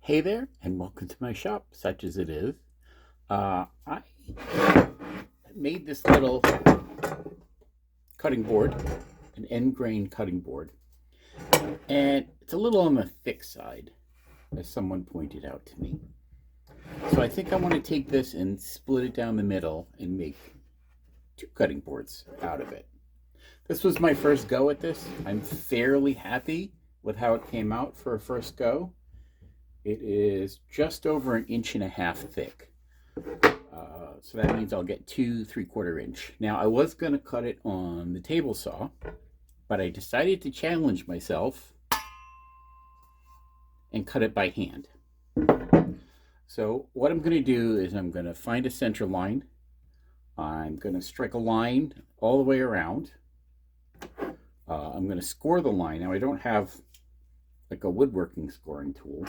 Hey there, and welcome to my shop, such as it is. I made this little cutting board, an end grain cutting board, and it's a little on the thick side, as someone pointed out to me. So I think I want to take this and split it down the middle and make two cutting boards out of it. This was my first go at this. I'm fairly happy with how it came out for a first go. It is just over an inch and a half thick. So that means I'll get 2 3/4 inch. Now I was going to cut it on the table saw, but I decided to challenge myself and cut it by hand. So what I'm going to do is I'm going to find a center line. I'm going to strike a line all the way around. I'm going to score the line. Now I don't have like a woodworking scoring tool,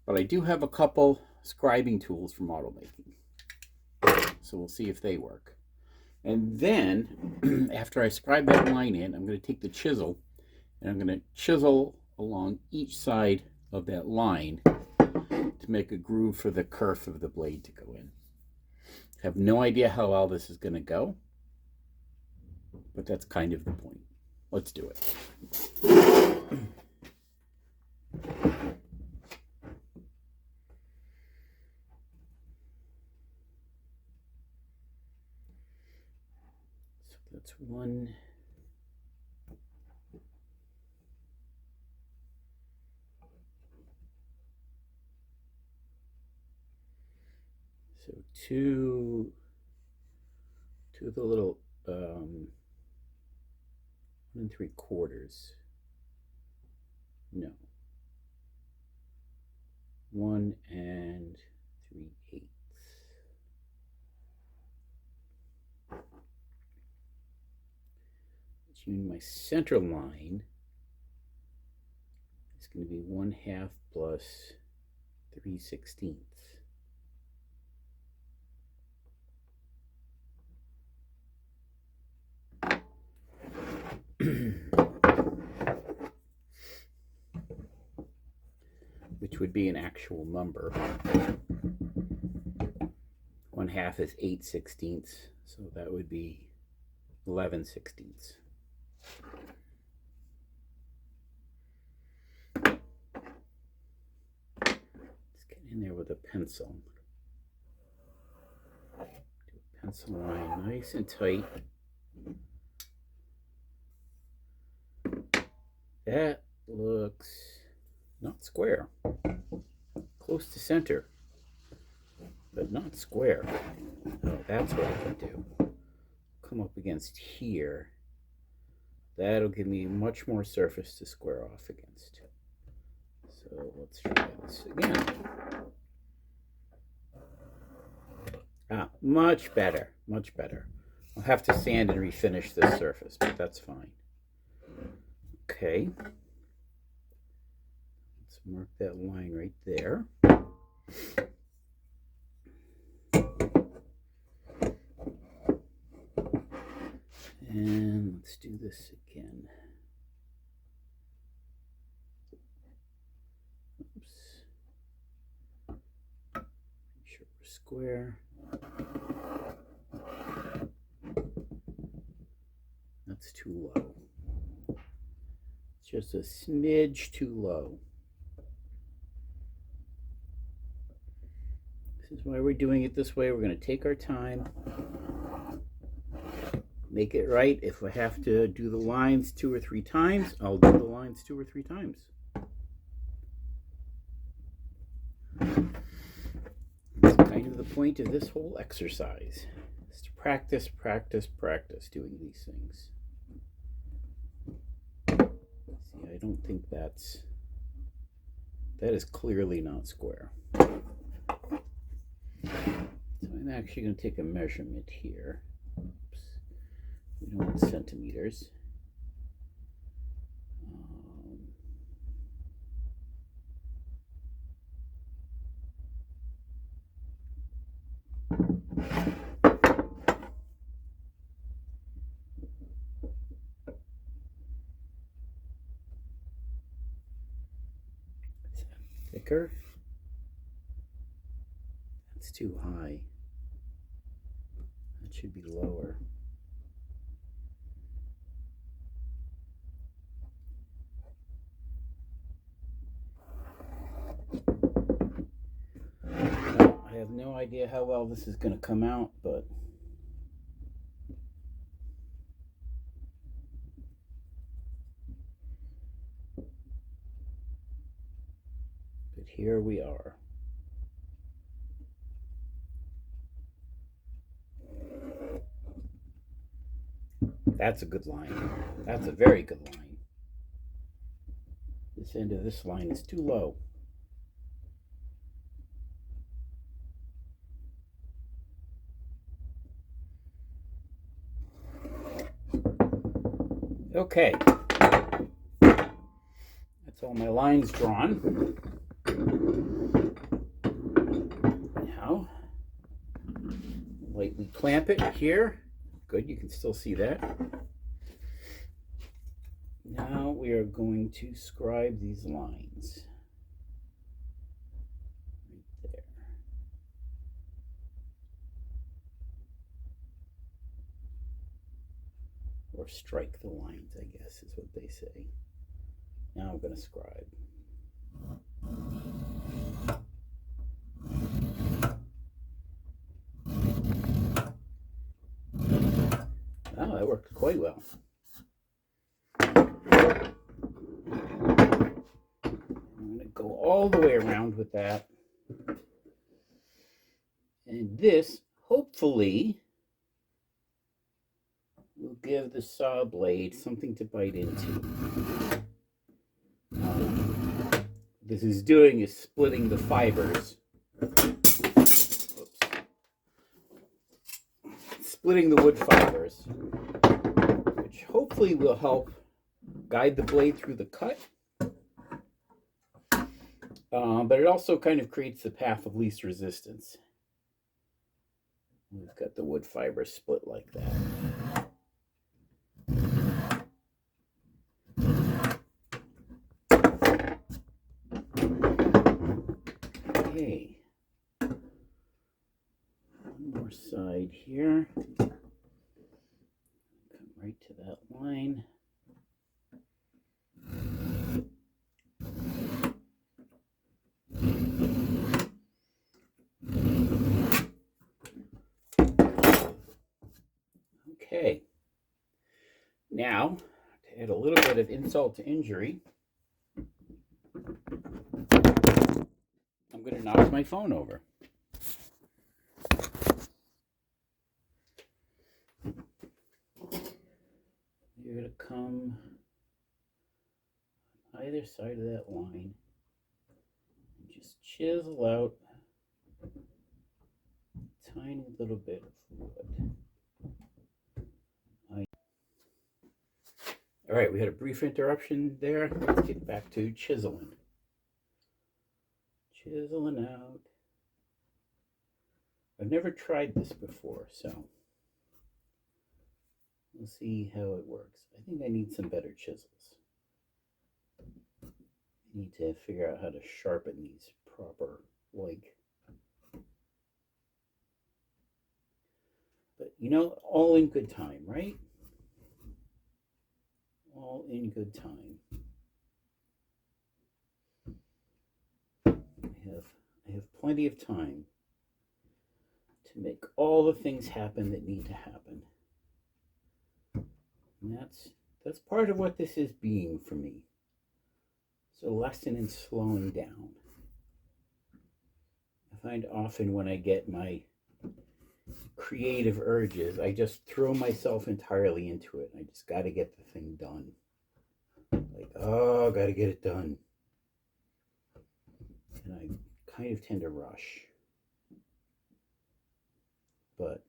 but I do have a couple scribing tools from Automaking. So we'll see if they work. And then after I scribe that line in, I'm going to take the chisel and I'm going to chisel along each side of that line to make a groove for the kerf of the blade to go in. I have no idea how well this is going to go, but that's kind of the point. Let's do it. That's one. So two of the little 1 3/4. No. 1 3/8. My center line is going to be 1/2 plus 3/16. Which would be an actual number. 1/2 is 8/16, so that would be 11/16. Let's get in there with a pencil. Do a pencil line nice and tight. That looks not square. Close to center, but not square. Oh, that's what I can do. Come up against here. That'll give me much more surface to square off against. So let's try this again. Much better, much better. I'll have to sand and refinish this surface, but that's fine. Okay. Let's mark that line right there. And let's do this again. Oops. Make sure we're square. That's too low. It's just a smidge too low. This is why we're doing it this way. We're going to take our time, make it right. If I have to do the lines 2 or 3 times, I'll do the lines 2 or 3 times. That's kind of the point of this whole exercise, is to practice, practice, practice doing these things. See, I don't think that is clearly not square. So I'm actually going to take a measurement here. Oops. We don't want centimeters. Thicker. That's too high. That should be lower. I have no idea how well this is going to come out, but here we are. That's a good line. That's a very good line. This end of this line is too low. Okay. That's all my lines drawn. Now, lightly clamp it here. Good, you can still see that. Now we are going to scribe these lines. Right there. Or strike the lines, I guess is what they say. Now I'm going to scribe. Oh, that worked quite well. I'm going to go all the way around with that. And this, hopefully, will give the saw blade something to bite into. This is doing is splitting the fibers. Oops. Splitting the wood fibers, which hopefully will help guide the blade through the cut. But it also kind of creates the path of least resistance. We've got the wood fibers split like that. Okay. One more side here. Come right to that line. Okay, now to add a little bit of insult to injury, I'm going to knock my phone over. You're going to come on either side of that line and just chisel out a tiny little bit of wood. All right, we had a brief interruption there. Let's get back to chiseling. Chiseling out. I've never tried this before, so we'll see how it works. I think I need some better chisels. I need to figure out how to sharpen these proper, like. But you know, all in good time, right? All in good time. I have plenty of time to make all the things happen that need to happen. And that's part of what this is being for me. It's a lesson in slowing down. I find often when I get my creative urges, I just throw myself entirely into it. I just got to get the thing done. Like, oh, got to get it done. And I kind of tend to rush. But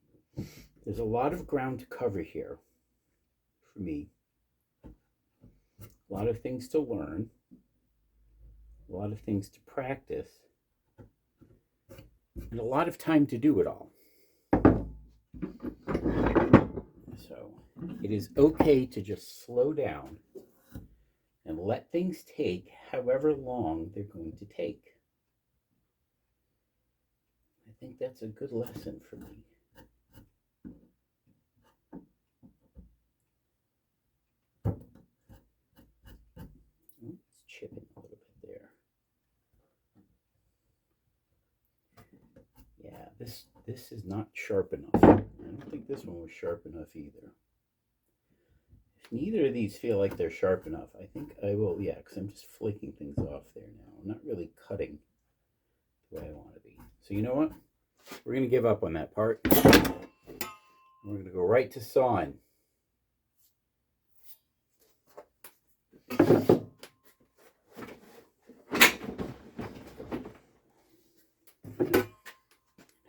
there's a lot of ground to cover here for me. A lot of things to learn. A lot of things to practice. And a lot of time to do it all. So it is okay to just slow down and let things take however long they're going to take. I think that's a good lesson for me. It's chipping a little bit there. Yeah, this is not sharp enough. I don't think this one was sharp enough either. If neither of these feel like they're sharp enough, I think I will, yeah, because I'm just flaking things off there now. I'm not really cutting the way I want to be. So you know what? We're going to give up on that part. We're going to go right to sawing.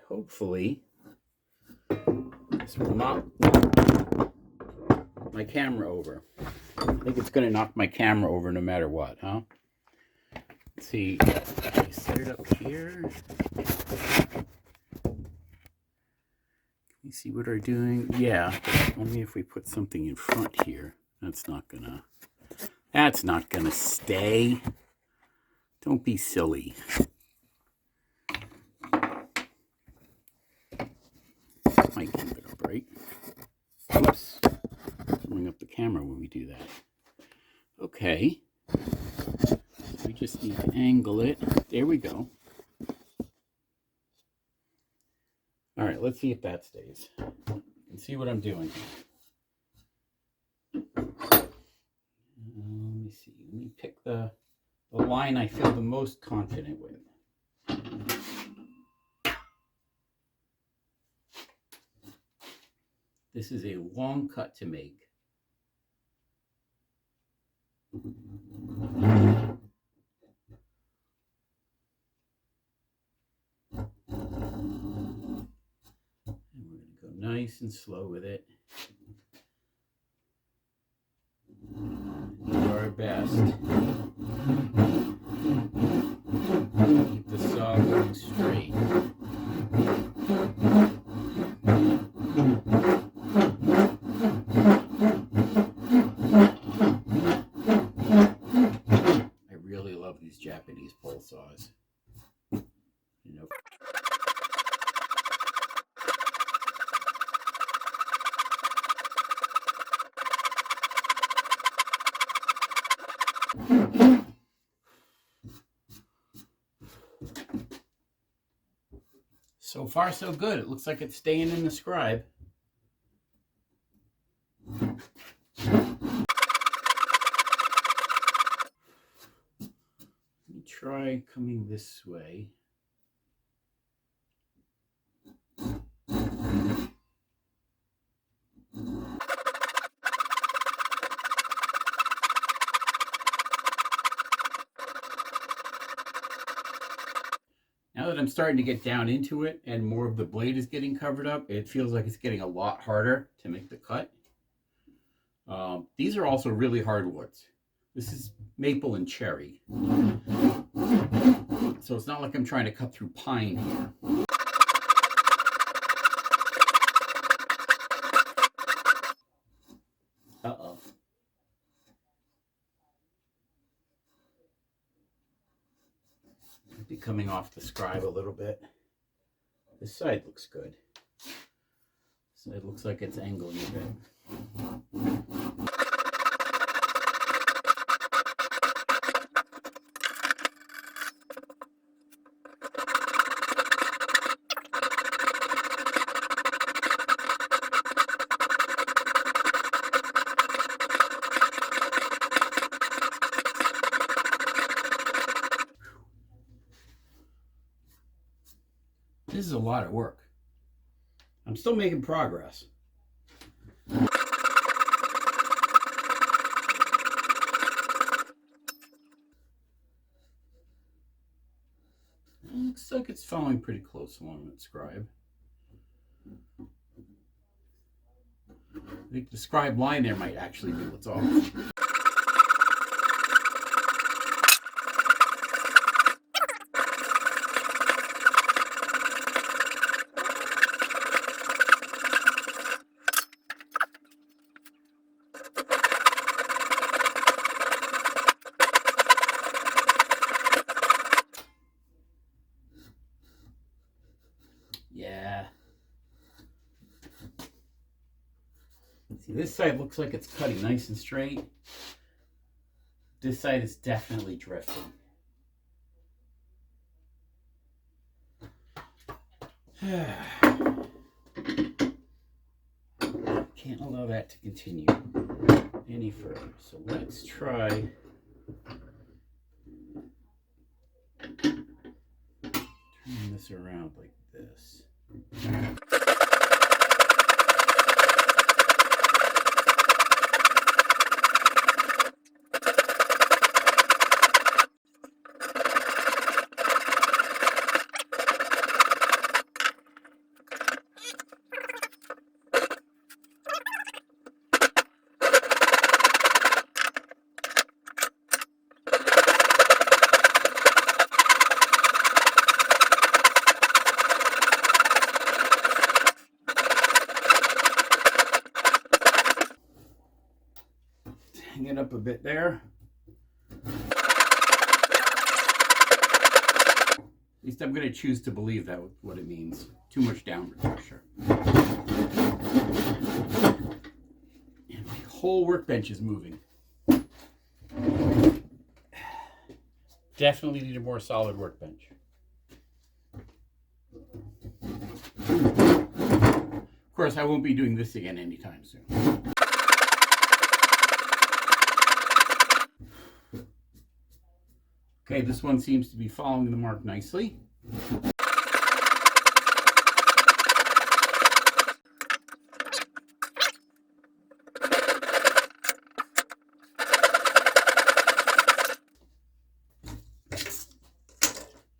Hopefully, this will not knock my camera over. I think it's going to knock my camera over no matter what, huh? Let's see. I set it up here. You see what we're doing? Yeah. Only if we put something in front here. That's not gonna stay. Don't be silly. Might keep it up, right? Oops. Throwing up the camera when we do that. Okay. We just need to angle it. There we go. All right, let's see if that stays. You can see what I'm doing. Let me see. Let me pick the line I feel the most confident with. This is a long cut to make. Nice and slow with it. Do our best. Keep the saw going straight. I really love these Japanese pole saws. You know. So far, so good. It looks like it's staying in the scribe. Let me try coming this way. Now that I'm starting to get down into it and more of the blade is getting covered up, it feels like it's getting a lot harder to make the cut. These are also really hard woods. This is maple and cherry. So it's not like I'm trying to cut through pine here. Uh-oh. Might be coming off the scribe a little bit. This side looks good. So it looks like it's angling a bit. This is a lot of work. I'm still making progress. Looks like it's following pretty close along that scribe. I think the scribe line there might actually be what's off. This side looks like it's cutting nice and straight. This side is definitely drifting. Can't allow that to continue any further. So let's try turning this around like this. Hang it up a bit there. At least I'm going to choose to believe that what it means. Too much downward pressure. And my whole workbench is moving. Definitely need a more solid workbench. Of course, I won't be doing this again anytime soon. Okay, this one seems to be following the mark nicely.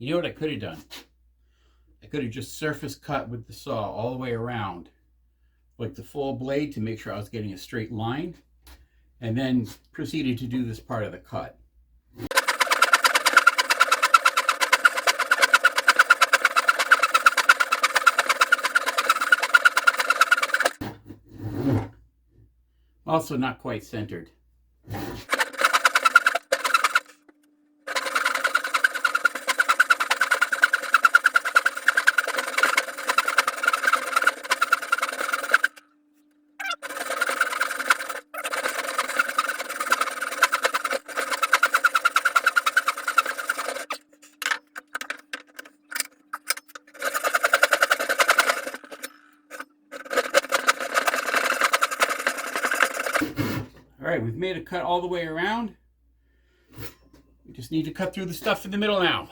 You know what I could have done? I could have just surface cut with the saw all the way around, like the full blade, to make sure I was getting a straight line, and then proceeded to do this part of the cut. Also not quite centered. All right, we've made a cut all the way around. We just need to cut through the stuff in the middle now.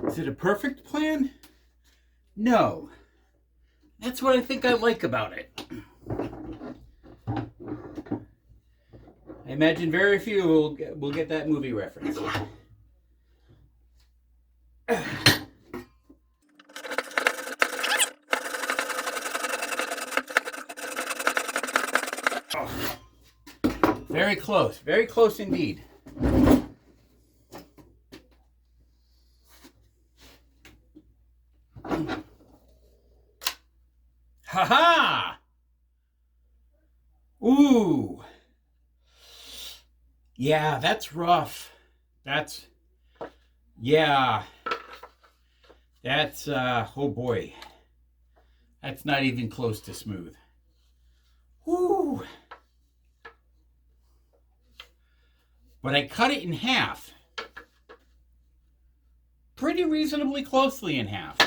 Is it a perfect plan? No. That's what I think I like about it. I imagine very few will get that movie reference. Oh. Very close indeed. Ha-ha! Ooh. Yeah, that's rough. Yeah. That's, oh boy. That's not even close to smooth. Woo. But I cut it in half. Pretty reasonably closely in half.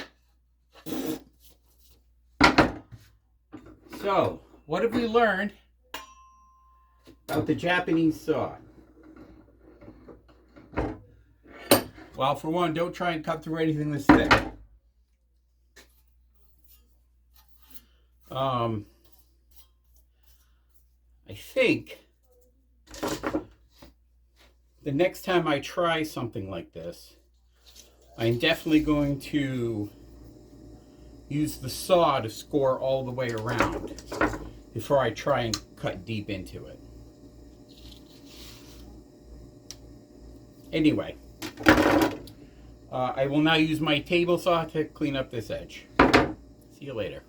So, what have we learned about the Japanese saw? Well, for one, don't try and cut through anything this thick. I think the next time I try something like this, I'm definitely going to use the saw to score all the way around before I try and cut deep into it. Anyway, I will now use my table saw to clean up this edge. See you later.